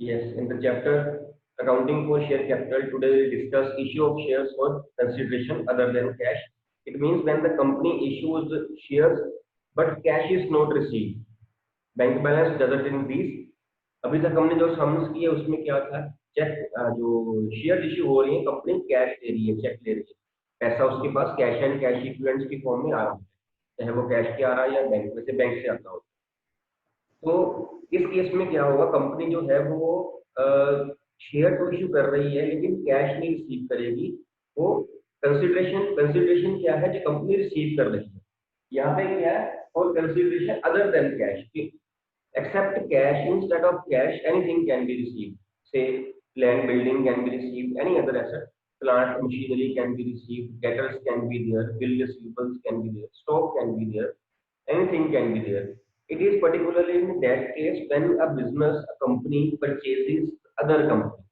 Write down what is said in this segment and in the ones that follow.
Yes, in the chapter accounting for share capital, today we discuss issue of shares for consideration other than cash. It means when the company issues shares but cash is not received, bank balance doesn't increase. अभी तक हमने जो sums किए उसमें क्या था, check जो share issue हो रही है कंपनी कैश ले रही है, चेक ले रही है, पैसा उसके पास कैश एंड कैश इक्विवेलेंट्स की फॉर्म में आ रहा है, चाहे वो कैश के आ रहा है या बैंक में से बैंक से आता हो। तो इस केस में क्या होगा, कंपनी जो है वो शेयर तो इश्यू कर रही है लेकिन कैश नहीं रिसीव करेगी। वो कंसिडरेशन क्या है जो कंपनी रिसीव कर रही है, यहाँ पे क्या है, और consideration other than cash, except cash, instead of cash anything can be received, say land building can be received, any other asset, plant machinery can be received, debtors can be there, bill receivables can be there, stock can be there, anything can be there. It is particularly in that case when a business, a company purchases other company,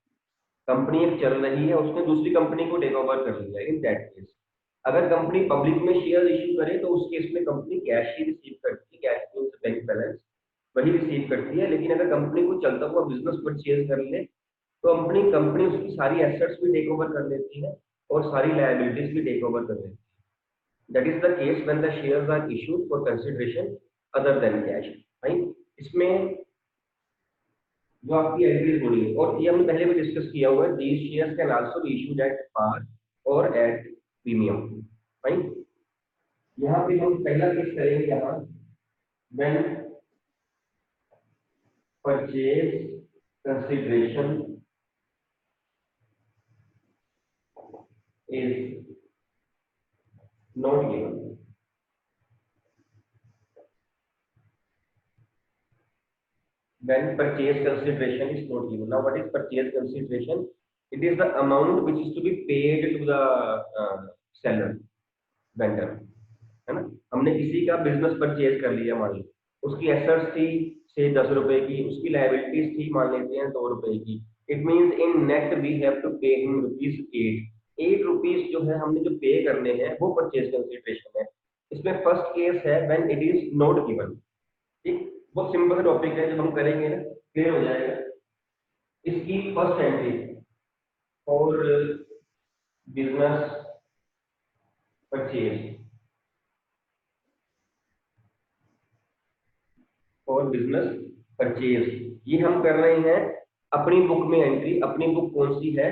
company एक चल रही है उसने दूसरी company को take over कर लिया, in that case अगर कंपनी पब्लिक में शेयर इश्यू करे तो उस केस में कंपनी कैश ही रिसीव करती है, कैश मींस बैंक बैलेंस वही रिसीव करती है। लेकिन अगर कंपनी को चलता हुआ बिजनेस परचेज कर ले तो कंपनी कंपनी उसकी सारी एसेट्स भी टेक ओवर कर लेती है और सारी लायबिलिटीज भी टेक ओवर कर लेती है। That is the case when the shares are issued for consideration other than cash. Right, इसमें जो आपकी एंट्रीज होनी है, और ये हमने पहले भी डिस्कस किया हुआ है, these shares can also be issued at par और एट प्रीमियम। राइट, यहाँ पे हम पहला केस करेंगे, यहाँ when purchase consideration is not given. When purchase consideration is not given. Now what is purchase consideration? It is the amount which is to be paid to the seller, vendor, है ना। हमने किसी का business purchase कर लिया, मान लो उसकी assets थी से 10 रुपए की, उसकी लायबिलिटीज थी मान लेते हैं 2 रुपए की। It means in net we have to pay him ₹8 जो है हमने जो पे करने हैं वो परचेज कंसिडरेशन है। इसमें फर्स्ट केस है when it is not given. ठीक, बहुत सिंपल टॉपिक है, जब हम करेंगे ना क्लियर हो जाएगा। इसकी फर्स्ट एंट्री और बिजनेस परचेज और बिजनेस परचेज, ये हम कर रहे हैं अपनी बुक में एंट्री। अपनी बुक कौन सी है,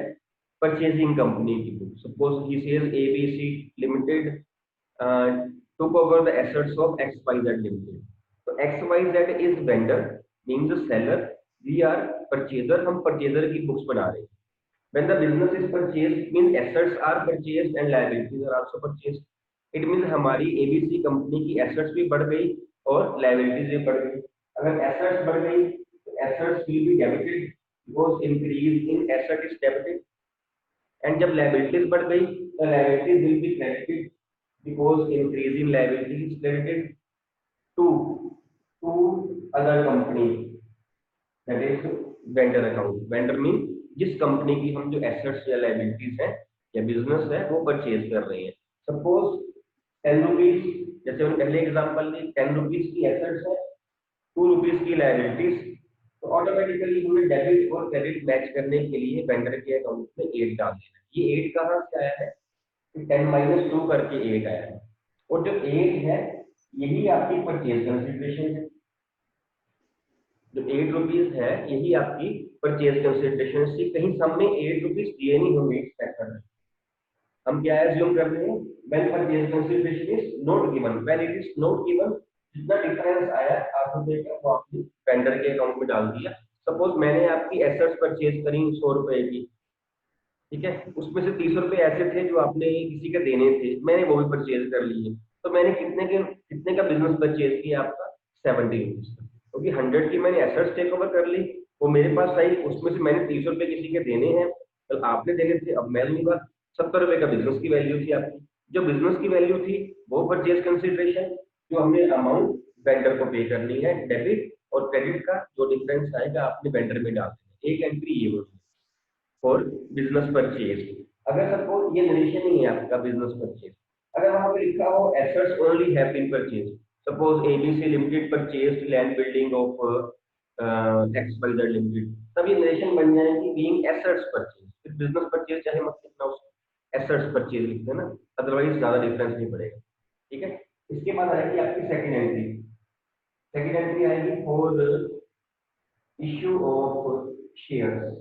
परचेजिंग कंपनी की book. Suppose he says ABC limited took over the assets of XYZ Limited. So XYZ is vendor, means the seller. We are purchaser, हम purchaser की books बना रहे हैं। When the business is purchased, means assets are purchased and liabilities are also purchased. It means हमारी ABC company की assets भी बढ़ गई और liabilities भी बढ़ गई। अगर assets बढ़ गई तो assets will be debited because increase in asset is debited, and जब liabilities बढ़ गई तो liabilities will be credited because increase in liabilities is credited to other company, that is vendor account। vendor mean जिस company की हम जो assets या liabilities है या बिजनेस है वो परचेज कर रहे हैं। सपोज 10 रुपीज, जैसे मैंने पहले एग्जांपल ली, 10 रुपीज की एसेट्स है, 2 रुपीज की लायबिलिटीज, तो ऑटोमेटिकली हमें डेबिट और क्रेडिट मैच करने के लिए वेंडर के अकाउंट में 8 डाल देना है। ये 8 कहाँ से आया है, 10 - 2 करके 8 आया है, और जो 8 है यही आपकी परचेज कंसिडरेशन है। जो 8 रुपीज है यही आपकी परचेज कंसिडरेशन से, कहीं हमने 8 रुपीज दिए नहीं होंगे एक्सपेक्ट कर रहे हैं। हम क्या एज्यूम कर रहे हैं, when purchase consideration is not given, when it is not given, जितना डिफरेंस आया 8 रुपए का वो आपने वेंडर के अकाउंट में डाल दिया। सपोज मैंने आपकी एसेट्स परचेज करी 100 रुपए की, ठीक है, उसमें से 30 रुपए ऐसे थे जो आपने किसी के देने थे, मैंने वो भी परचेज कर लिए, तो मैंने कितने का बिजनेस परचेज किया आपका, 70 रुपीज का, क्योंकि 100 की मैंने एसेट्स टेक ओवर कर ली, वो मेरे पास आई, उसमें से मैंने 30 रुपए किसी के देने हैं, तो आपने देने थे, अब मैं लूंगा। 70 रुपए का बिजनेस की वैल्यू थी आपकी, जो बिजनेस की वैल्यू थी वो परचेज कंसिडरेशन, जो हमने अमाउंट वेंडर को पे करनी है, डेबिट और क्रेडिट का जो डिफरेंस आएगा आपने वेंडर में डाल देना। एक एंट्री ये होगी फॉर बिजनेस परचेज। अगर सपोज ये नरेशन नहीं है आपका बिजनेस परचेज, अगर वहां पे लिखा हो assets only have been purchase, suppose ABC limited purchased land building of X Y Z limited, तब ये नरेशन बन जाएगी बीइंग एसेट्स परचेज। फिर बिजनेस परचेज चाहे मत लिखना, उसको एसेट्स परचेज लिखते हैं ना, अदरवाइज ज्यादा डिफरेंस नहीं पड़ेगा। ठीक है, इसके बाद आएगी आपकी सेकंड एंट्री। सेकंड एंट्री आएगी फॉर इश्यू ऑफ शेयर्स,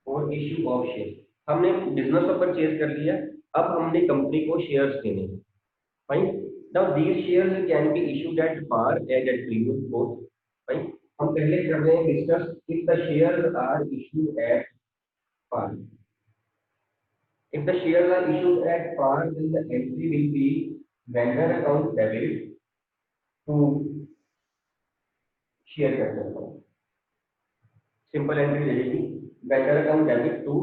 और इश्यू ऑफ शेयर। हमने बिजनेस को परचेज कर लिया, अब हमने कंपनी को शेयर्स देने हैं। Fine, now these shares can be issued at par and at premium both. Fine, हम पहले कर रहे हैं discuss if the shares are issued at par. If the shares are issued at par, then the entry will be vendor account debit to share capital account. Simple entry रहेगी, vendor account debit to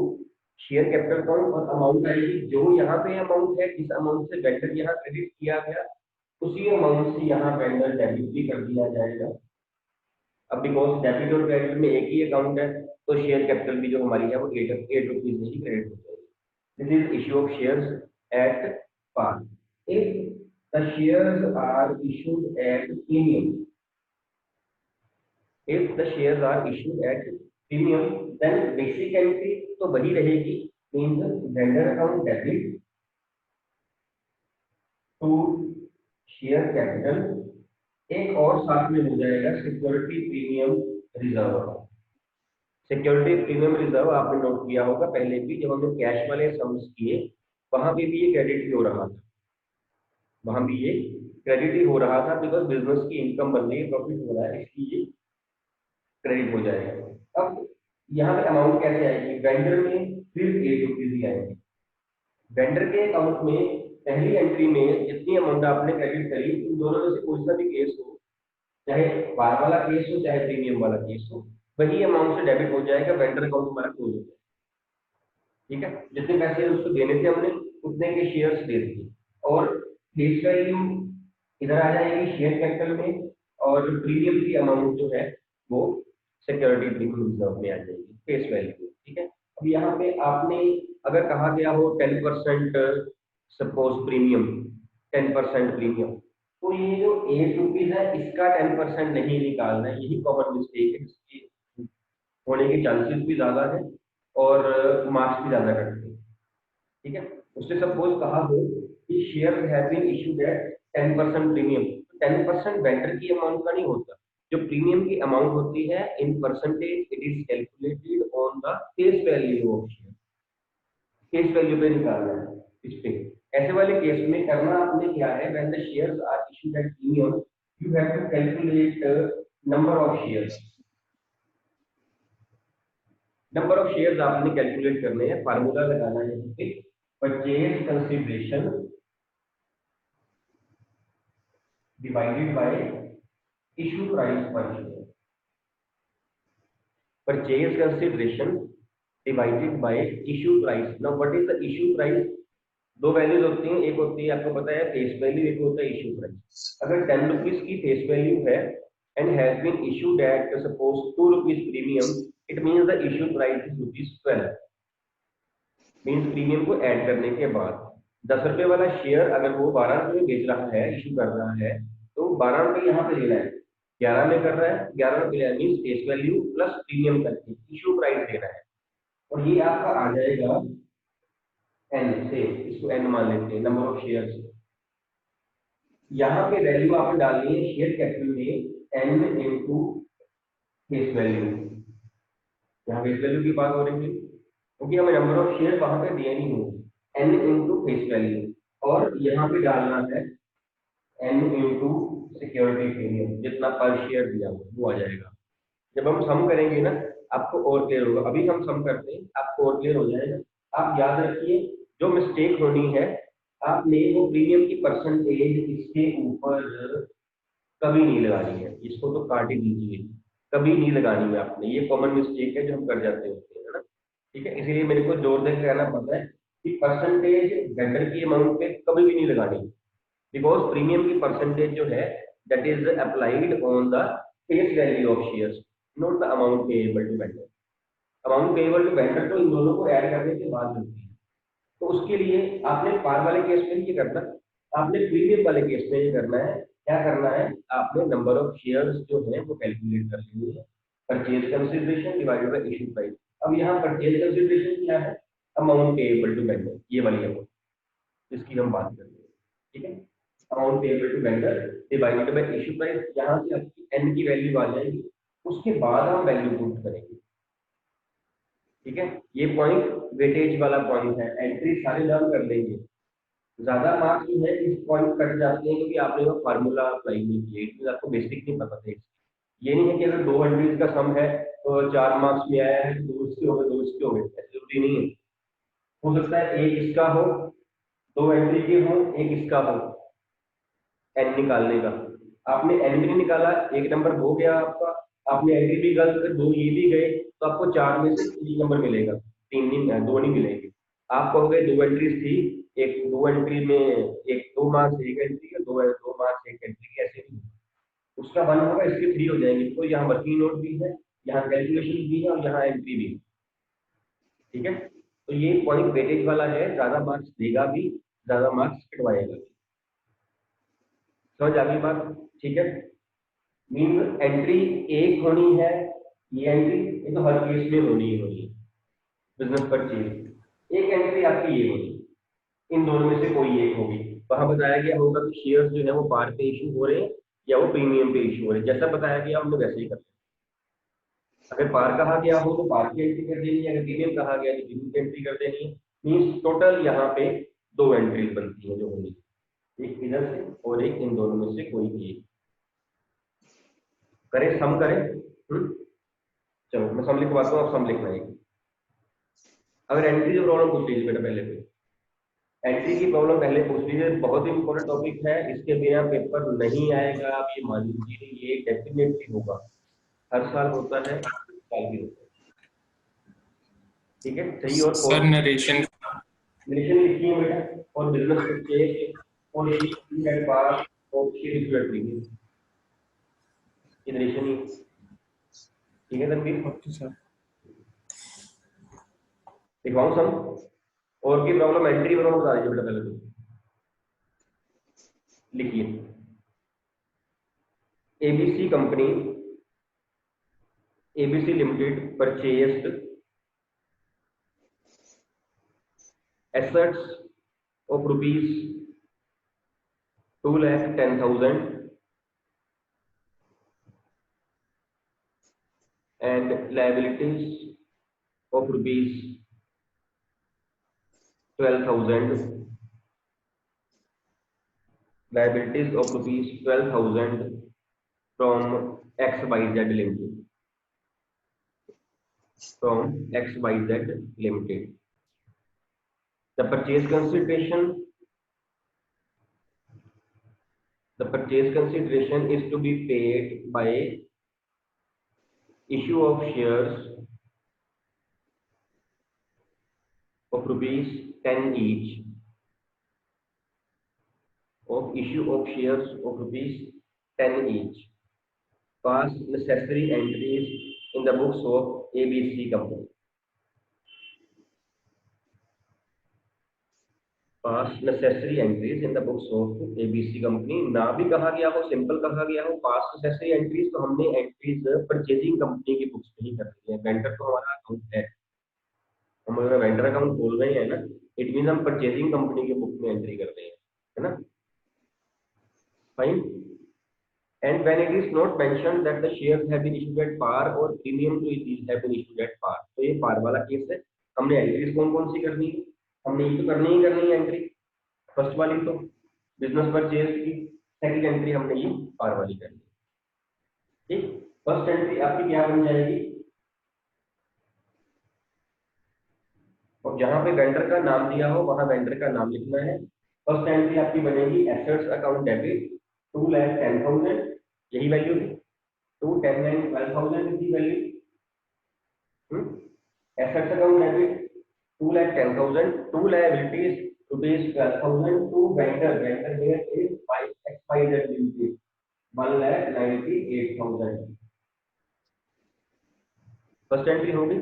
share capital account, और amount आएगी जो यहाँ पे amount है, जिस amount से vendor यहाँ क्रेडिट किया गया उसी अमाउंट से यहाँ वेंडर डेबिट भी कर दिया जाएगा। अब बिकॉज डेबिट और क्रेडिट में एक ही अकाउंट है, तो शेयर कैपिटल भी जो हमारी है वो 8 रुपीज में ही क्रेडिट हो जाएगी। This is issue of shares at par. If the shares are issued at premium, if the shares are issued at premium, then basic entry तो वही रहेगी, means vendor account debit to share capital। एक और साथ में हो जाएगा security premium reserve. Security premium reserve आपने नोट किया होगा पहले भी, जब हमने कैश वाले सम्स किए वहां पे भी ये क्रेडिट ही हो रहा था, वहां भी ये क्रेडिट ही हो रहा था, बिकॉज बिजनेस की इनकम बन रही है, प्रॉफिट हो रहा है, इसलिए क्रेडिट हो जाएगा। अब यहाँ पे अमाउंट कैसे आएगी, वेंडर में फिर 8 रुपीज ही आएंगे। वेंडर के अकाउंट में पहली एंट्री में जितनी अमाउंट आपने क्रेडिट करी, उन दोनों में से कोई सा भी केस हो, चाहे पार वाला केस हो चाहे प्रीमियम वाला केस हो, वही अमाउंट से डेबिट हो जाएगा, वेंडर अकाउंट हमारा क्लोज हो जाएगा। ठीक है, जितने पैसे उसको देने थे हमने उतने के शेयर्स दे दिए, और फेस वैल्यू इधर आ जाएगी शेयर कैपिटल में, और प्रीमियम की अमाउंट जो है वो सिक्योरिटी प्रीमियम रिजर्व में आ जाएगी फेस वैल्यू। ठीक है, अब यहाँ पे आपने अगर कहा गया हो 10% सपोज प्रीमियम, 10% प्रीमियम, तो ये जो 8 रुपीज है इसका 10% नहीं निकालना है, यही कॉमन मिस्टेक है, इसकी होने के चांसेस भी ज्यादा है और मार्क्स भी ज्यादा कटते हैं। ठीक है, उससे सपोज कहा हो कि share have been issued at 10% premium, 10% vendor की अमाउंट का नहीं होता, जो प्रीमियम की अमाउंट होती है in percentage it is calculated on the face value of share, face value पे निकालना है इस पे। ऐसे वाले केस में करना आपने क्या है, when the shares are issued at premium you have to calculate number of shares. Number of shares आपने कैलकुलेट करने हैं, फार्मूला लगाना है यहाँ पे, purchase consideration divided by issue price per share. Purchase consideration divided by issue price. Now what is the issue price? दो values होती हैं, एक होती है आपको पता है फेस वैल्यू, एक होता है इशू प्राइस। अगर 10 रुपीज की फेस वैल्यू है and has been issued at suppose 2 rupees premium, it means the issue price is ₹12, means premium को ऐड करने के बाद 10 रुपए वाला शेयर अगर वो 12 रुपए में बेच रहा है, इशू कर रहा है, तो 12 रुपए यहाँ पे लेना है, 11 में कर रहा है, 11 रुपए लेना means face value plus premium करके इशू प्राइस देना है, और ये आपका आ जाएगा n से, इसको n मान लेते हैं, नंबर ऑफ शेयर्स। यहाँ पे वैल्यू आपने डालनी है शेयर कैपिटल में n इनटू फेस वैल्यू। यहाँ फेस वैल्यू की बात हो रही है क्योंकि हमें नंबर ऑफ शेयर वहां पे दिया नहीं होगा, n इनटू फेस वैल्यू, और यहाँ पे डालना है n इनटू सिक्योरिटी प्रीमियम, जितना पर शेयर दिया हो वो आ जाएगा। जब हम सम करेंगे ना आपको और क्लियर होगा, अभी हम सम करते हैं आपको और क्लियर हो जाएगा। आप याद रखिए जो मिस्टेक होनी है, आपने वो प्रीमियम की परसेंटेज इसके ऊपर कभी नहीं लगानी है, इसको तो काट ही दीजिए, कभी नहीं लगानी है आपने, ये कॉमन मिस्टेक है जो हम कर जाते होते हैं, है ना। ठीक है, इसीलिए मेरे को जोर देकर कहना पड़ता है कि परसेंटेज वेंडर की अमाउंट पे कभी भी नहीं लगानी, बिकॉज प्रीमियम की परसेंटेज जो है that is applied on the face value of shares, not the amount payable to vendor. Amount payable to vendor तो इन दोनों को ऐड करने के बाद मिलती है। तो उसके लिए आपने पार वाले केस में ये करना, आपने प्रीमियम वाले केस में ये करना है क्या करना है, आपने नंबर ऑफ शेयर्स जो है वो कैलकुलेट कर लेनी है, purchase consideration divided by issue price. अब यहाँ परचेज कंसिडरेशन क्या है, अमाउंट पेएबल टू वेंडर, ये वाली अमाउंट जिसकी हम बात कर रहे हैं, ठीक है। Amount payable to vendor divided by issue price, यहाँ से आपकी एन की वैल्यू आ जाएगी, उसके बाद हम वैल्यू पुट करेंगे, ठीक है। ये पॉइंट वेटेज वाला पॉइंट है, एंट्री सारे लर्न कर लेंगे। ज्यादा मार्क्स जो है इस पॉइंट कट जाते हैं क्योंकि आपने वो फार्मूला अप्लाई नहीं किया, इसलिए आपको बेसिक नहीं पता था। ये नहीं है कि अगर दो एंट्रीज का सम है तो 4 मार्क्स में आया है, दो इसके हो गए, दो इसके हो गए, ऐसे जरूरी नहीं है। हो सकता है एक इसका हो, दो एंट्री के हो, एक इसका हो, एन निकालने का। आपने एन भी नहीं निकाला, एक नंबर हो गया आपका, आपने एंट्री भी गलत कर, दो ये भी गए, तो आपको 4 में से 3 नंबर मिलेगा, 3 नहीं, 2 नहीं मिलेंगे। आप कहोगे दो एंट्रीज थी, एक दो एंट्री में एक 2 मार्क्स एक एंट्री का, दो मार्क्स एक एंट्री के, ऐसे नहीं। उसका 1 होगा, इसके 3 हो जाएंगे, तो यहाँ वर्किंग नोट भी है, यहाँ कैलकुलेशन भी है और यहाँ एंट्री भी है, ठीक है। तो ये पॉइंट वेटेज वाला है, ज्यादा मार्क्स देगा भी, ज्यादा मार्क्स कटवाएगा भी। समझ आ गई बात, ठीक है। मीन एंट्री एक होनी है, ये एंट्री ये तो हर केस में होनी ही होनी है, बिजनेस परचेज। एक एंट्री आपकी ये होगी, इन दोनों में से कोई एक होगी। वहां बताया गया होगा कि शेयर्स जो है वो पार पे इशू हो रहे हैं या वो प्रीमियम पे इशू हो रहे हैं, जैसा बताया गया हमने वैसे ही करना है। अगर पार कहा गया हो तो पार की एंट्री कर देनी है, अगर प्रीमियम कहा गया तो प्रीमियम की एंट्री कर देनी है। मीन्स टोटल यहाँ पे 2 एंट्रीज बनती है जो होंगी, एक इधर से और एक इन दोनों में से कोई एक। करें सम करें, चलो मैं सम लिखवाता हूँ, आप सम लिखना है। अगर एंट्री जो प्रॉब्लम पूछ लीजिए बेटा, पहले पे एंट्री की प्रॉब्लम पहले पूछ लीजिए, बहुत इंपॉर्टेंट टॉपिक है, इसके बिना पेपर नहीं आएगा, आप ये मान लीजिए, ये डेफिनेटली होगा, हर साल होता है, साल भी होता है, ठीक है। सही और सर नरेशन लिखिए बेटा, और बिजनेस परचेज और इशू एट पार और इशू एट प्रीमियम, ये नरेशन ही, ठीक है तनवीर। Okay sir. लिखवाऊं सम और की प्रॉब्लम, एंट्री प्रॉब्लम बता दीजिए बेटा, पहले तो लिखिए। ABC company, ABC limited purchased assets of rupees 2,10,000 and liabilities of rupees 12,000, liabilities of rupees 12,000 from XYZ Limited, from XYZ Limited. The purchase consideration is to be paid by issue of shares of rupees 10 each, of issue of shares of rupees 10 each. Pass necessary entries in the books of ABC company. Pass necessary entries in the books of ABC company. ना भी कहा गया हो, simple कहा गया हो, पास necessary entries, तो हमने एंट्रीज परचेजिंग कंपनी की बुक्स में ही करनी है। वेंडर तो हमारा अकाउंट है, हम अगर वेंडर अकाउंट खोल रहे हैं ना, इट मीन हम परचेजिंग कंपनी के बुक में एंट्री कर रहे हैं, है ना। Fine. And when it is not mentioned that the shares have been issued at par or premium to these have been issued at par, तो ये पार वाला केस है। हमने एंट्रीज कौन कौन सी करनी है, हमने ये तो करनी है एंट्री, फर्स्ट वाली तो बिजनेस परचेज की, सेकंड एंट्री हमने ये पार वाली करनी है, ठीक। फर्स्ट एंट्री आपकी क्या बन जाएगी, और जहां पे वेंडर का नाम दिया हो वहां वेंडर का नाम लिखना है। फर्स्ट एंट्री आपकी बनेगी एसेट्स अकाउंट डेबिट 2,10,000, यही वैल्यू थी, 2,10,12,000 की value. Assets account debit 2,10,000, to liabilities rupees 12,000 to vendor, vendor here is 5XYZ limited 1,98,000। First entry होगी।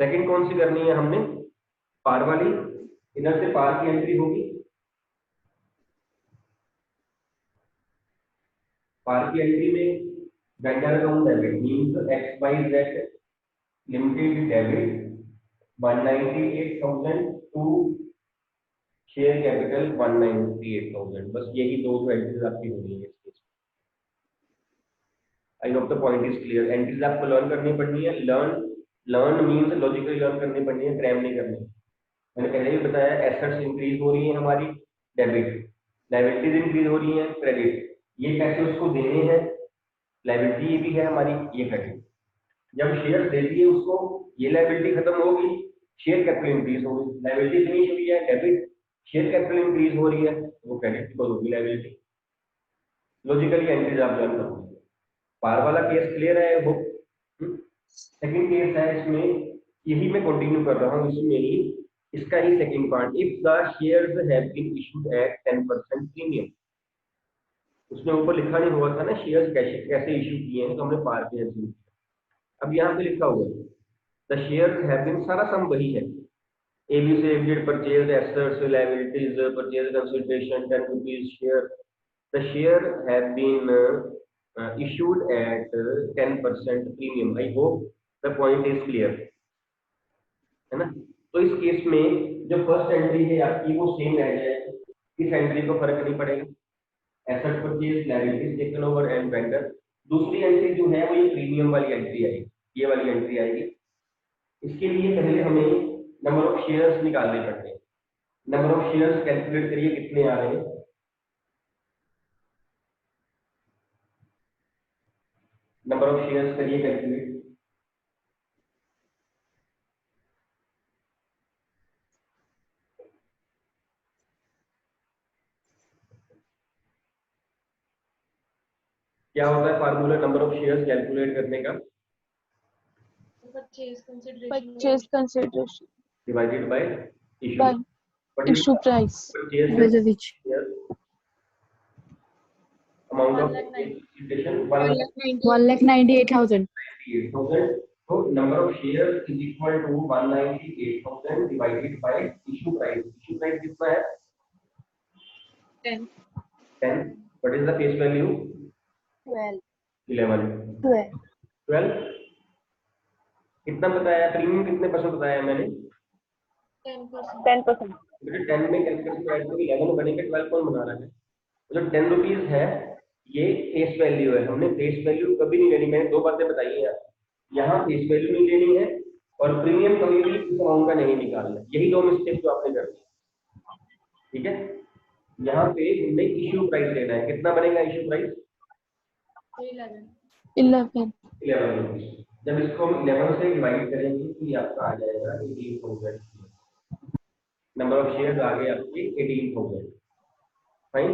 सेकंड कौन सी करनी है हमने, पार वाली, इधर से पार की एंट्री होगी, पार की एंट्री में vendor account debit means X Y Z limited debit 198,000 to share capital 198,000। बस यही दो जो एंट्रीज आपकी हो रही है। I hope the point is clear. Entries आपको लर्न करनी पड़नी है। लर्न मींस लॉजिकली लर्न करनी पड़नी है, क्रैम नहीं करनी। मैंने पहले भी बताया एसेट्स इंक्रीज हो रही है हमारी, डेबिट, लायबिलिटीज इंक्रीज हो रही है, क्रेडिट। ये पैसे उसको देने हैं, लायबिलिटी ये भी है हमारी, ये क्रेडिट। जब शेयर दे दिए उसको, ये लायबिलिटी खत्म होगी, शेयर कैपिटल इंक्रीज होगी। लायबिलिटी फिनिश हुई है, डेबिट, शेयर कैपिटल इंक्रीज हो रही है, वो क्रेडिट की होगी लायबिलिटी। लॉजिकली एंट्रीज आप लर्न करोगे। पार वाला केस क्लियर है वो। सेकंड केस है, इसमें यही मैं कंटिन्यू कर रहा हूँ, इसमें ही इसका ही second part. If the shares have been issued at 10% premium, उसमें ऊपर लिखा नहीं हुआ था ना शेयर्स कैसे कैसे इशू किए हैं, तो हमने पार पे इशू किया। अब यहाँ पे लिखा हुआ है द शेयर्स हैव बीन, सारा सम वही है। एबी से FD purchase assets liabilities purchase consideration 10 rupees share. The share have been issued at 10% premium. I hope the point is clear, है ना। तो इस केस में जो फर्स्ट एंट्री है आपकी वो सेम रह जाएगी, इस एंट्री को फर्क नहीं पड़ेगा। Asset purchase liabilities taken over and vendor. दूसरी एंट्री जो है वो ये प्रीमियम वाली एंट्री आएगी, ये वाली एंट्री आएगी। इसके लिए पहले हमें नंबर ऑफ शेयर्स निकालने पड़ते हैं। नंबर ऑफ शेयर्स कैलकुलेट करिए कितने आ रहे हैं। नंबर ऑफ शेयर्स करिए कैलकुलेट। क्या होता है formula number of shares calculate करने का? Purchase consideration divided by issue. by issue price with which amount of consideration 1,98,000. 198,000. So number of shares is equal to 198,000 divided by issue price. Issue price कितना है? 10. 10. What is the face value? 12. 11. 12. 12. कितना बताया? Premium कितने percent बताया मैंने? 10%. 10%. बेटे 10 में calculate add करो 11 बनेगा, 12 कौन बना रहा है? मतलब 10 रुपीज है, ये फेस वैल्यू है। हमने फेस वैल्यू कभी नहीं लेनी, मैंने दो बातें बताई हैं। यहाँ फेस वैल्यू नहीं लेनी है और प्रीमियम कभी भी इस अमाउंट का नहीं निकालना। यही दो मिस्टेक जो आपने कर दी, ठीक है। यहाँ पे हमने इश्यू प्राइस लेना है। कितना बनेगा इश्यू प्राइस? 11 रुपीज। जब इसको हम 11 से डिवाइड करेंगे तो ये आपका आ जाएगा 18,000। नंबर ऑफ शेयर्स आ गए आपके 18,000। फाइन।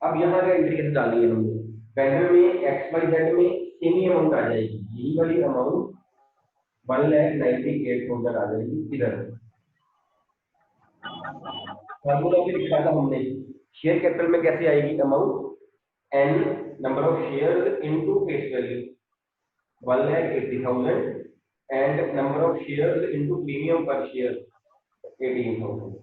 अब यहाँ का एंट्री कैसे डाली है हमने? वेंडर में एक्स वाई जेड में सेम ही अमाउंट आ जाएगी, यही वाली अमाउंट 1,98,000 आ जाएगी इधर। फार्मूला भी लिखा था हमने, शेयर कैपिटल में कैसे आएगी amount? N number of shares into face value 1,80,000 and number of shares into premium पर share 18,000।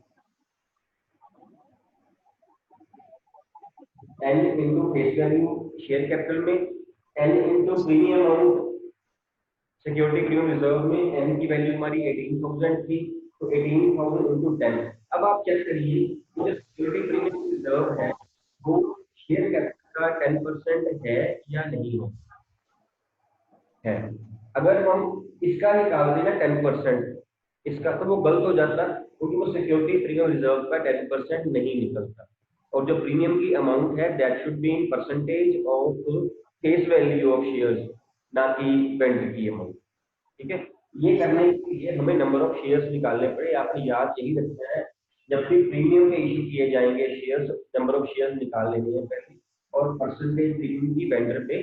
N into face value share capital में, n into premium amount security premium reserve में। एन की value हमारी 18,000 थी, तो 18,000 इंटू 10। अब आप check करिए जो सिक्योरिटी प्रीमियम रिजर्व है वो शेयर कैपिटल का 10% है या नहीं है। अगर हम इसका निकाल देना 10% इसका, तो वो गलत हो जाता, क्योंकि वो सिक्योरिटी प्रीमियम रिजर्व का 10% नहीं निकलता। और जो प्रीमियम की अमाउंट है that should be in percentage of face value of shares, ना कि वेंडर की अमाउंट, ठीक है। ये करने के लिए हमें नंबर ऑफ शेयर्स निकालने पड़े। आपने याद यही रखना है, जब भी प्रीमियम के इशू किए जाएंगे शेयर्स, नंबर ऑफ शेयर्स निकाल लेनी है पहले, और परसेंटेज प्रीमियम की वेंडर पे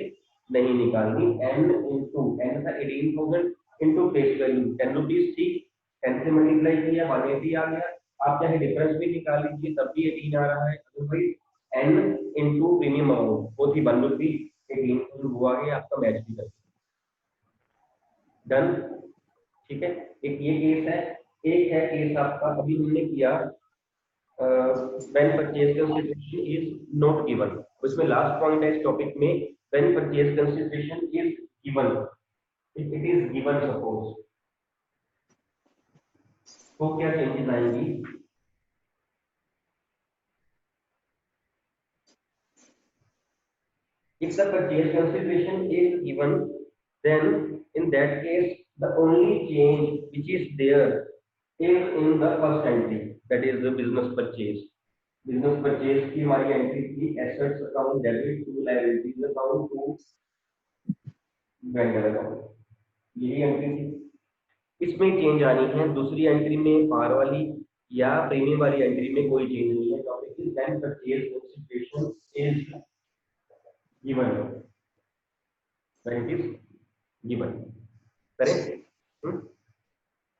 नहीं निकालनी। एन इंटू एन था 18,000 इंटू फेस वैल्यू 10 रुपीज थी, 10 से मल्टीप्लाई किया 180 आ गया। आप चाहे डिफरेंस भी निकाल लीजिए तब भी 18 आ रहा है। Otherwise n into premium amount वो थी 1 रुपी, 18,000 हुआ है, आपका मैच भी कर डन, ठीक है। एक ये केस है। एक है केस आपका अभी हमने किया when purchase consideration is not given. उसमें लास्ट पॉइंट है इस टॉपिक में, when purchase consideration is given, it is given suppose, तो क्या चेंजेस आएंगी? If the purchase consideration is given, then in that case the only change which is there is in the first entry, that is the business purchase. Business purchase की हमारी entry थी assets account debit to liabilities account to vendor account, यही entry थी। इसमें change आनी है, दूसरी entry में पार वाली या प्रीमियम वाली एंट्री में कोई चेंज नहीं है। Topic is when purchase consideration is given, given, correct.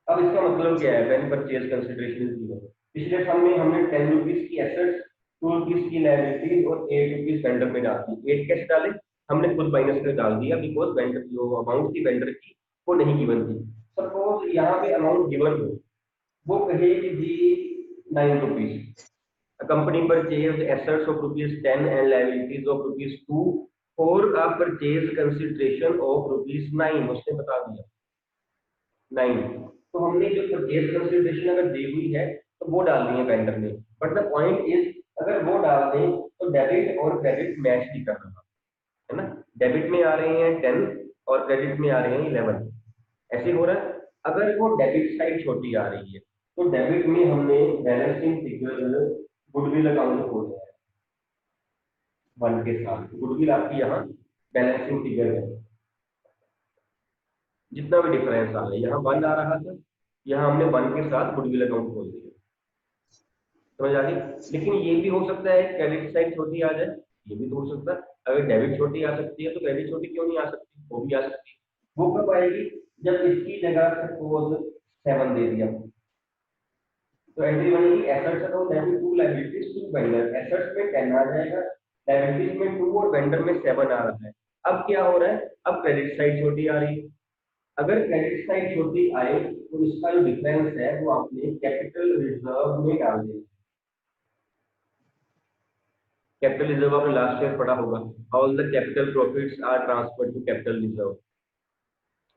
अब इसका मतलब क्या है when purchase consideration is given? पिछले सम में हमने 10 रुपीस की एसेट्स, 2 रुपीस की लायबिलिटी और 8 रुपीस वेंडर में डाल दी। 8 कैसे डाले? हमने खुद माइनस कर डाल दिया, बिकॉज वेंडर जो अमाउंट थी वेंडर की वो नहीं गिवन थी। सपोज यहाँ पे अमाउंट गिवन हो, वो कहेगी जी 9 rupees, company purchase assets of ₹10 and liabilities of ₹2 और a परचेज कंसीडरेशन ऑफ ₹9, उसने बता दिया 9। तो हमने जो परचेज कंसीडरेशन अगर दी हुई है तो वो डालनी है वेंडर ने, बट द पॉइंट इज अगर वो डाल दें तो डेबिट और क्रेडिट मैच नहीं कर रहा है ना, डेबिट में आ रहे हैं 10 और क्रेडिट में आ रहे हैं 11, ऐसे हो रहा है। अगर वो डेबिट साइड छोटी आ रही है तो डेबिट में हमने बैलेंसिंग फिगर गुडविल अकाउंट खोल दिया है 1 के साथ, गुडविल आपकी यहाँ बैलेंसिंग फिगर है, जितना भी डिफरेंस आ रहा है, यहाँ 1 आ रहा था, यहाँ हमने 1 के साथ गुडविल अकाउंट खोल दिया, समझ आ गई। लेकिन ये भी हो सकता है क्रेडिट साइड छोटी आ जाए, ये भी तो हो सकता है। अगर डेबिट छोटी आ सकती है तो क्रेडिट छोटी क्यों नहीं आ सकती? वो भी आ सकती है। वो कब आएगी? जब इसकी जगह सपोज 7 दे दिया तो एंट्री बनेगी assets account debit to liabilities to vendor, assets में 10 आ जाएगा, लायबिलिटीज में 2 और वेंडर में 7 आ रहा है। अब क्या हो रहा है? अब क्रेडिट साइड छोटी आ रही है। अगर क्रेडिट साइड छोटी आए तो इसका जो डिफरेंस है वो आपने कैपिटल रिजर्व में डाल देना। कैपिटल रिजर्व आपने लास्ट ईयर पढ़ा होगा, all the capital profits are transferred to capital reserve,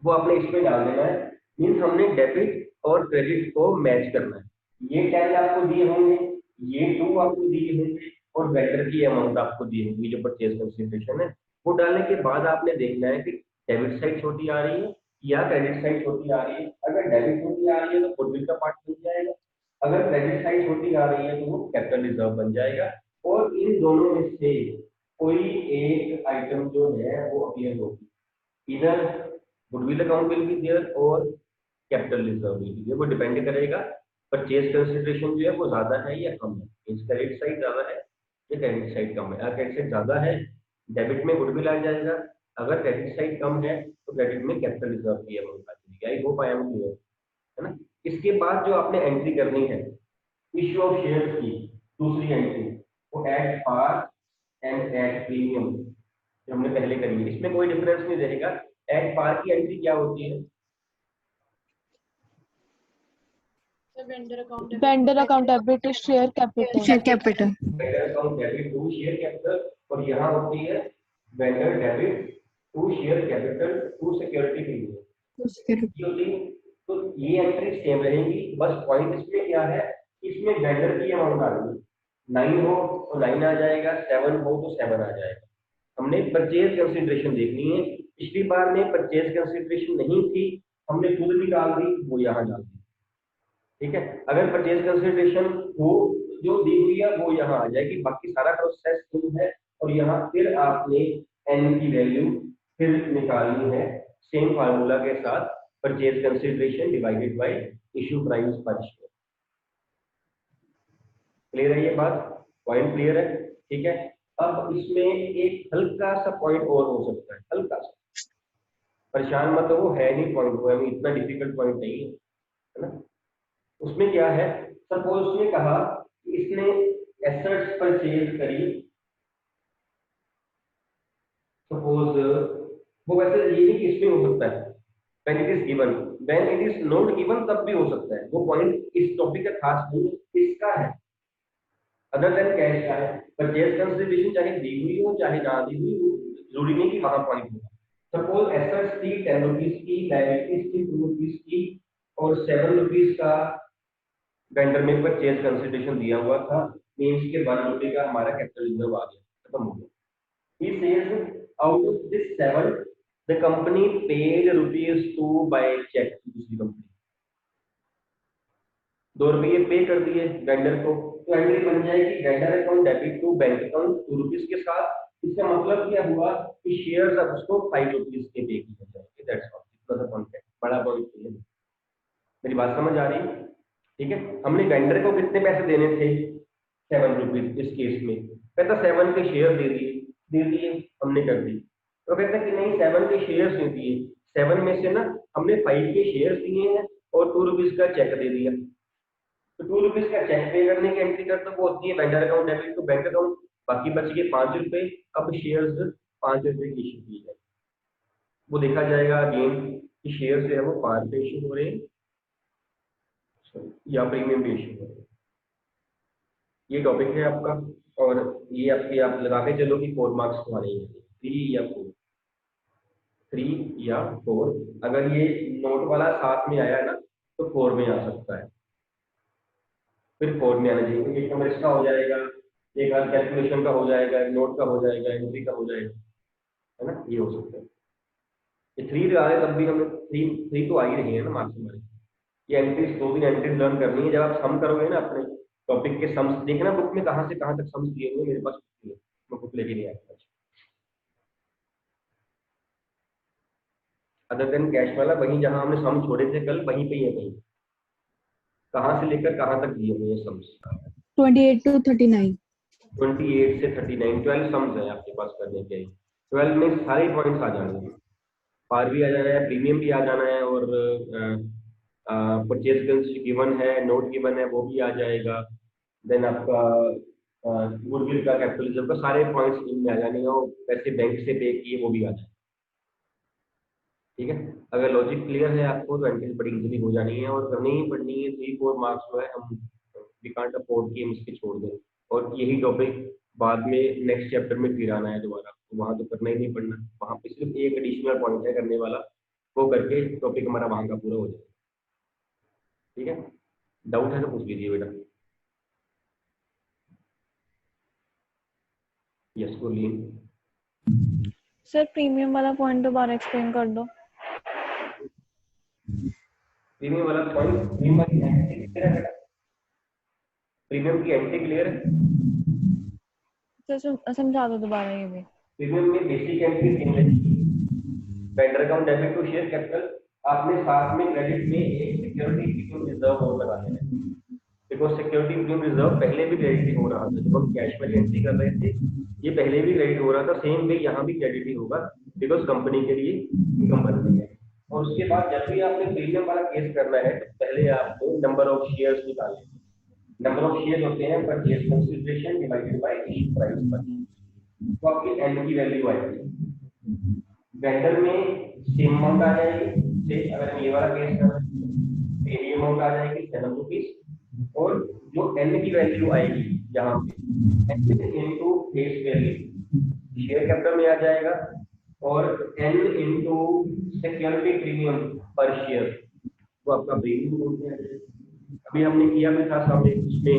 वो आपने इसमें डाल देना है। मींस हमने डेबिट और क्रेडिट को मैच करना है। ये 10 आपको दिए होंगे, ये 2 आपको दिए होंगे और वेंडर की अमाउंट आपको दी होगी जो परचेज कंसीडरेशन है, वो डालने के बाद आपने देखना है कि डेबिट साइड छोटी आ रही है या क्रेडिट साइड छोटी आ रही है। अगर डेबिट छोटी आ रही है तो गुडविल का पार्ट बन जाएगा, अगर क्रेडिट साइड छोटी आ रही है तो वो कैपिटल रिजर्व बन जाएगा, और इन दोनों में से कोई एक आइटम जो है वो अपीयर होगी, इधर goodwill account will be there और capital reserve will be there. वो डिपेंड करेगा परचेज कंसीडरेशन जो है वो ज्यादा है या कम है, मींस क्रेडिट साइड ज्यादा है या क्रेडिट साइड कम है। अगर क्रेडिट साइड ज्यादा है डेबिट में गुडविल आ जाएगा, अगर क्रेडिट साइड कम है तो क्रेडिट में कैपिटल रिजर्व की अमाउंट आ जाएगी। I hope I am clear, है ना। इसके बाद जो आपने एंट्री करनी है इश्यू ऑफ शेयर्स की, दूसरी एंट्री वो at par and at premium जो हमने पहले करी है, इसमें कोई डिफरेंस नहीं रहेगा। एट पार की एंट्री क्या होती है? Vendor account debit to share capital. Share capital, vendor account debit to share capital, और यहाँ होती है vendor debit to share capital to security के लिए। तो ये एंट्री सेम रहेंगी, बस पॉइंट इसमें क्या है, इसमें वेंडर की अमाउंट आ गई, 9 हो तो 9 आ जाएगा, 7 हो तो 7 आ जाएगा। हमने परचेज कंसीडरेशन देखनी है, पिछली बार में परचेज कंसीडरेशन नहीं थी, हमने खुद भी डाल दी, वो यहाँ डाल दी, ठीक है। अगर परचेज कंसीडरेशन हो जो दी हुई है वो यहाँ आ जाएगी, बाकी सारा प्रोसेस जो है, और यहाँ फिर आपने एन की वैल्यू फिर निकालनी है सेम फार्मूला के साथ, purchase consideration divided by issue price per share. Clear है ये बात? पॉइंट क्लियर है? ठीक है। अब इसमें एक हल्का सा पॉइंट और हो सकता है, हल्का सा, परेशान मत हो, है नहीं पॉइंट, वो इतना डिफिकल्ट पॉइंट नहीं है ना। उसमें क्या है, सपोज उसने कहा कि इसने एसेट्स परचेज करी, सपोज वो वैसे ये नहीं कि इसमें हो सकता है when it is given, when it is not given तब भी हो सकता है, वो पॉइंट इस टॉपिक का खास नहीं, इसका है। अदर देन कैश क्या है, परचेज कंसिडरेशन चाहे दी हुई हो चाहे ना दी हुई हो, जरूरी नहीं कि वहां पॉइंट होगा। सपोज एसेट्स थी 10 रुपीज की, लायबिलिटीज थी 2 रुपीज की, और 7 रुपीज का वेंडर में परचेज कंसिडरेशन दिया हुआ था, मीन्स के 1 रुपए का हमारा कैपिटल रिजर्व आ गया, खत्म हो गया। He says out of this 7, the company paid rupees 2 by check to दूसरी कंपनी, 2 रुपये पे कर दिए वेंडर को, तो एंट्री बन जाएगी vendor account debit to bank account 2 rupees के साथ। इसका मतलब क्या हुआ कि शेयर्स अब उसको 5 रुपीज के पे किए जाएंगे, दैट्स ऑल, इतना सा कॉन्सेप्ट, बड़ा पॉइंट है। मेरी बात समझ आ रही है? ठीक है, हमने वेंडर को कितने पैसे देने थे, 7 रुपीज इस केस में, कहता 7 के शेयर दे दिए हमने कर दी, तो कहता कि नहीं 7 के शेयर्स नहीं दिए, 7 में से ना हमने 5 के शेयर्स दिए हैं और 2 रुपीज का चेक दे दिया, तो 2 रुपीज का चेक पे करने की एंट्री करते वो होती है vendor account debit to bank account, बाकी बच गए 5 रुपए, अब शेयर्स 5 रुपए की इशू की जाए, वो देखा जाएगा अगेन कि शेयर जो है वो 5 रुपए इशू हो रहे हैं या प्रीमियम पे इशू हो रहे हैं। ये टॉपिक है आपका, और ये आपकी आप लगा के चलो कि 4 मार्क्स तुम्हारे हैं, 3 या 4, अगर ये नोट वाला साथ में आया ना तो 4 में आ सकता है, फिर 4 में आना चाहिए, एक नंबर इसका हो जाएगा, एक आध कैलकुलेशन का हो जाएगा, एक नोट का हो जाएगा, एंट्री का हो जाएगा, है ना, ये हो सकता है। ये 3 आ रहे तब भी हमें 3 तो आ ही रही है ना मार्क्स हमारे। ये एंट्रीज 2 एंट्रीज लर्न करनी है, जब आप सम करोगे ना अपने टॉपिक के सम्स, देखना बुक में कहाँ से कहाँ तक सम्स दिए हुए, मेरे पास बुक नहीं है, मैं बुक लेके नहीं आया। अदर देन कैश वाला वहीं जहां हमने सम छोड़े थे कल, वहीं पे ही है कहीं, कहाँ से लेकर कहाँ तक दिए हुए हैं सम्स, 28 to 39। 28 से 39, 12 सम्स है आपके पास करने के। 12 में सारे पॉइंट्स आ जाने हैं, पार भी आ जाना है, प्रीमियम भी आ जाना है, और परचेज गिवन है, नोट गिवन है, वो भी आ जाएगा, देन आपका गुडविल का, कैपिटलिज्म का, सारे पॉइंट्स इनमें आ जाने हैं, और पैसे बैंक से पे किए वो भी आ जाए। ठीक है, अगर लॉजिक क्लियर है आपको तो एंट्री बड़ी इजीली हो जानी है, और करनी ही पड़नी है, 3-4 मार्क्स जो है हम वी कांट अफोर्ड कि हम इसके छोड़ दें, और यही टॉपिक बाद में नेक्स्ट चैप्टर में फिर आना है दोबारा, तो वहां तो करना ही नहीं पड़ना, वहां पे सिर्फ एक एडिशनल पॉइंट है करने वाला, वो करके टॉपिक हमारा वहां का पूरा हो जाए। ठीक है, डाउट है तो पूछ लीजिए बेटा। यस गुरलीन। सर प्रीमियम वाला पॉइंट दोबारा एक्सप्लेन कर दो। प्रीमियम वाला पॉइंट, प्रीमियम की एंट्री क्लियर है बेटा, प्रीमियम की एंट्री क्लियर है, सर समझा दो दोबारा ये भी। प्रीमियम में बेसिक एंट्री 3 रहती है, vendor account debit to share capital, आपने साथ में क्रेडिट में एक सिक्योरिटी प्रीमियम रिजर्व और लगा देना है, बिकॉज सिक्योरिटी प्रीमियम रिजर्व पहले भी क्रेडिट हो रहा था, जब हम कैश वाली एंट्री कर रहे थे ये पहले भी क्रेडिट हो रहा था, सेम वे यहाँ भी क्रेडिट ही होगा, बिकॉज कंपनी के लिए इनकम बनती है। और उसके बाद जब भी आपने प्रीमियम वाला केस करना है तो पहले आपको नंबर ऑफ शेयर्स निकालने, नंबर ऑफ शेयर होते हैं purchase consideration divided by issue price पर, तो आपकी एन की वैल्यू आएगी, वेंडर में सेम अमाउंट आ जाएगी, से अगर ये वाला केस कर रहे हैं ये अमाउंट आ जाएगी 7 रुपीज, और जो एन की वैल्यू आएगी यहाँ पे n into face value share capital में आ जाएगा, और एन इनटू सिक्योरिटी प्रीमियम पर शेयर, वो आपका प्रीमियम हो जाएगा। अभी हमने किया भी था सामने उसमें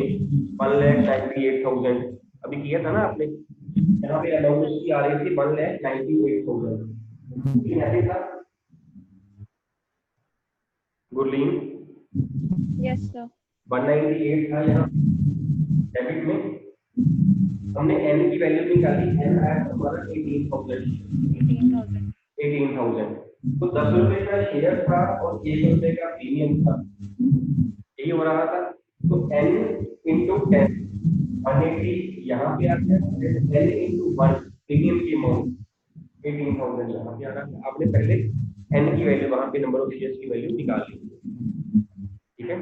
1,98,000, अभी किया था ना आपने, यहाँ पे अलाउंस की आ रही थी 1,98,000, ऐसे था गुरलीन, यस सर। 198 था यहाँ डेबिट में, हमने एन की वैल्यू निकाली, एन आया हमारा 18,000, 18,000, तो 10 रुपए का शेयर था और 1 रुपए का प्रीमियम था, यही हो रहा था, तो एन इंटू 10 180 यहाँ पे आ गया, एन इंटू 1 प्रीमियम की अमाउंट 18,000 यहाँ पे आ रहा है, आपने पहले एन की वैल्यू वहां पे नंबर ऑफ शेयर्स की वैल्यू निकाल ली, ठीक है।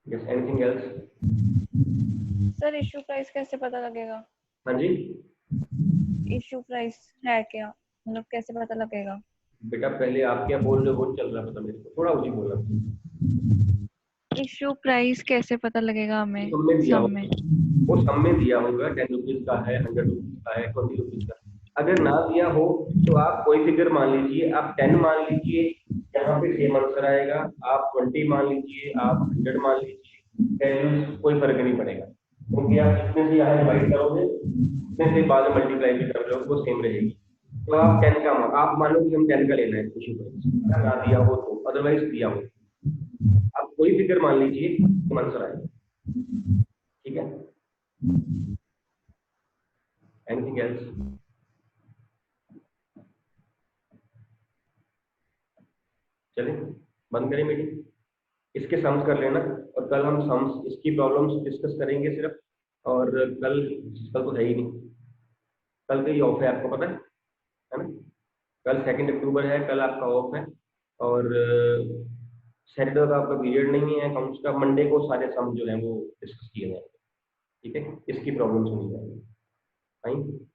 Yes, anything else? Sir issue price कैसे पता लगेगा? हाँ जी इशू प्राइस है क्या, मतलब कैसे पता लगेगा? बेटा, पहले आप क्या बोल रहे हो वो चल रहा, पता मेरे को थोड़ा ऊंची बोलना। इशू प्राइस कैसे पता लगेगा हमें? सब में दिया सब होगा, में। वो सब में दिया होगा, 10 रुपीज का है, 100 रुपीज का है, 20 रुपीज का। अगर ना दिया हो तो आप कोई फिगर मान लीजिए, आप 10 मान लीजिए, यहाँ पे सेम आंसर आएगा। आप 20 मान लीजिए, आप 100 मान लीजिए, वैल्यूज कोई फर्क नहीं पड़ेगा, क्योंकि आप जितने से यहाँ डिवाइड करोगे उतने से बाद में मल्टीप्लाई भी कर रहे हो वो सेम रहेगी। तो आप 10 का आप मानो कि हम 10 का लेना है इशू प्राइस, अगर ना दिया हो तो, अदरवाइज दिया हो आप कोई फिगर मान लीजिए, तो आंसर आएगा। ठीक है, एनीथिंग एल्स? चलिए बंद करें मीटिंग, इसके सम्स कर लेना, और कल हम सम्स इसकी प्रॉब्लम्स डिस्कस करेंगे सिर्फ। और कल कल तो है ही नहीं, कल तो ये ऑफ है, आपको पता है ना? कल 2 अक्टूबर है, कल आपका ऑफ है। और सैटरडे का आपका पीरियड नहीं है अकाउंट्स का। मंडे को सारे सम जो है वो डिस्कस किए जाएंगे। ठीक है, इसकी प्रॉब्लम सुनी जाएगी। फाइन।